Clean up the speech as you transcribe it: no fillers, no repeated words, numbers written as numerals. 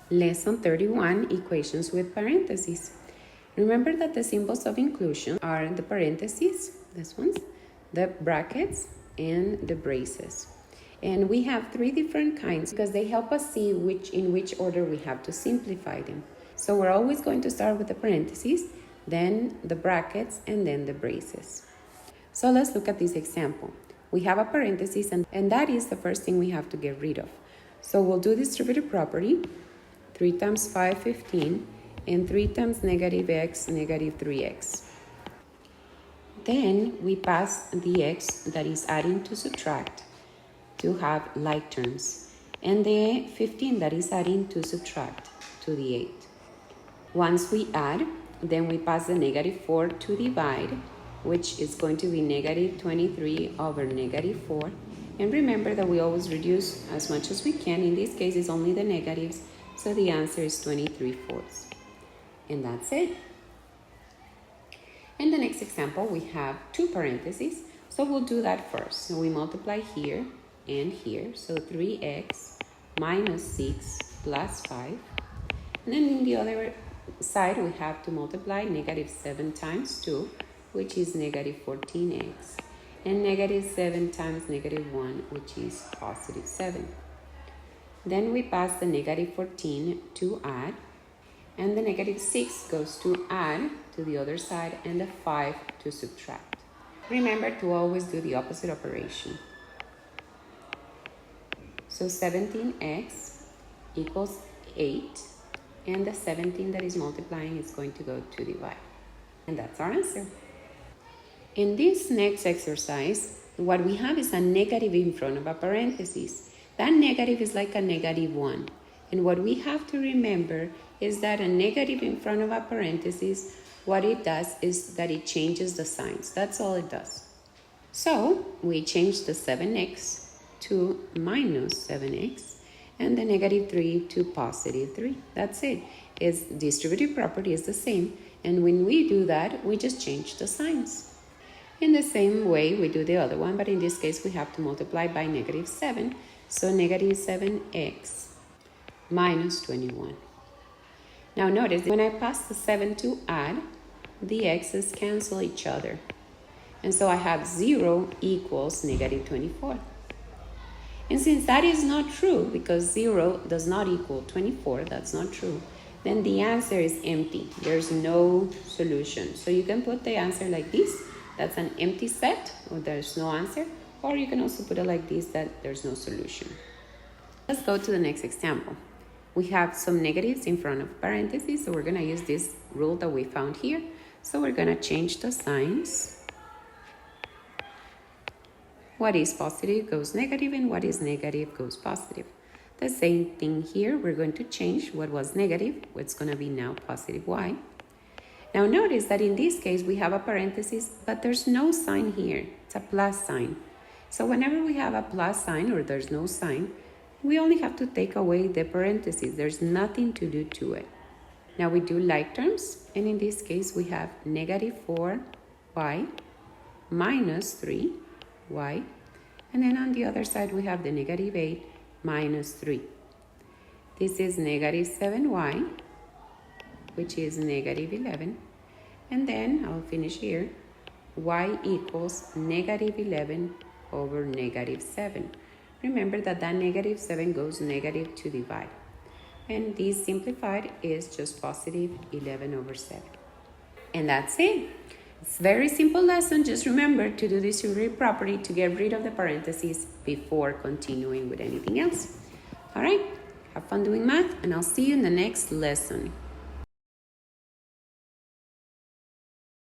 Lesson 31, Equations with Parentheses. Remember that the symbols of inclusion are the parentheses, this ones, the brackets, and the braces. And we have three different kinds because they help us see in which order we have to simplify them. So we're always going to start with the parentheses, then the brackets, and then the braces. So let's look at this example. We have a parenthesis, and that is the first thing we have to get rid of. So we'll do distributive property, 3 times 5, 15, and 3 times negative x, negative 3x. Then we pass the x that is adding to subtract to have like terms, and the 15 that is adding to subtract to the 8. Once we add, then we pass the negative 4 to divide, which is going to be negative 23 over negative 4. And remember that we always reduce as much as we can. In this case, it's only the negatives, so the answer is 23/4. And that's it. In the next example, we have two parentheses, so we'll do that first. So we multiply here and here, so 3x minus 6 plus 5. And then in the other side, we have to multiply negative 7 times 2, which is negative 14x, and negative 7 times negative 1, which is positive 7. Then we pass the negative 14 to add, and the negative 6 goes to add to the other side, and the 5 to subtract. Remember to always do the opposite operation. So 17x equals 8, and the 17 that is multiplying is going to go to divide. And that's our answer. In this next exercise, what we have is a negative in front of a parenthesis. That negative is like a negative 1. And what we have to remember is that a negative in front of a parenthesis, what it does is that it changes the signs. That's all it does. So we change the 7x to minus 7x and the negative 3 to positive 3. That's it. Its distributive property is the same. And when we do that, we just change the signs. In the same way, we do the other one, but in this case, we have to multiply by negative 7. So negative 7x minus 21. Now notice, when I pass the 7 to add, the x's cancel each other. And so I have 0 equals negative 24. And since that is not true, because 0 does not equal 24, that's not true, then the answer is empty. There's no solution. So you can put the answer like this. That's an empty set, or there's no answer. Or you can also put it like this, that there's no solution. Let's go to the next example. We have some negatives in front of parentheses, so we're going to use this rule that we found here. So we're going to change the signs. What is positive goes negative, and what is negative goes positive. The same thing here, we're going to change what was negative, what's going to be now positive y. Now notice that in this case, we have a parenthesis, but there's no sign here. It's a plus sign. So whenever we have a plus sign or there's no sign, we only have to take away the parentheses. There's nothing to do to it. Now we do like terms, and in this case, we have negative 4y minus 3y, and then on the other side, we have the negative 8 minus 3. This is negative 7y, which is negative 11, and then I'll finish here, y equals negative 11 over negative 7. Remember that negative 7 goes negative to divide. And this simplified is just positive 11 over 7. And that's it. It's a very simple lesson. Just remember to do this distributive property to get rid of the parentheses before continuing with anything else. All right, have fun doing math, and I'll see you in the next lesson.